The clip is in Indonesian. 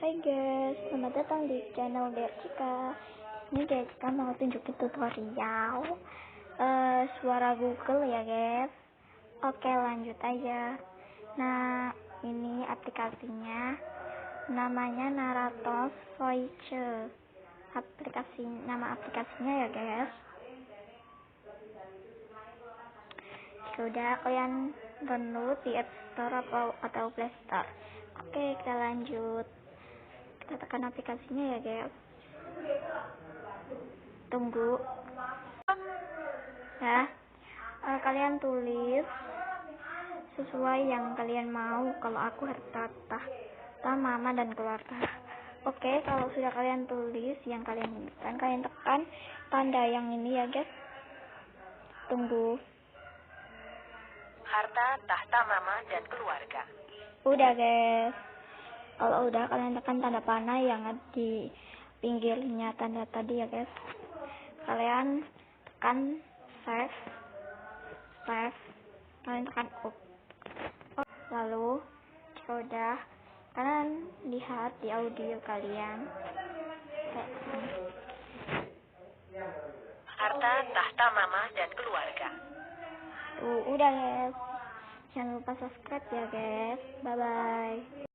Hai guys, selamat datang di channel Dercika. Ini Dercika mau tunjukin tutorial suara Google ya guys. Oke, lanjut aja. Nah, ini aplikasinya namanya Naratos Voice. Nama aplikasinya ya guys. Sudah kalian download di App Store atau Play Store. Oke, kita lanjut. Kita tekan aplikasinya ya guys. Tunggu ya. Kalian tulis sesuai yang kalian mau. Kalau aku harta mama dan keluarga. Oke, kalau sudah kalian tulis yang kalian inginkan, kalian tekan tanda yang ini ya guys. Tunggu. Harta, tahta, mama, dan keluarga. Udah guys. Kalau udah, kalian tekan tanda panah yang di pinggirnya tanda tadi ya guys. Kalian tekan save. Kalian tekan up. Lalu udah, kalian lihat di audio kalian kayak gini. Harta, tahta, mama, dan keluarga. Udah guys. Jangan lupa subscribe ya guys. Bye bye.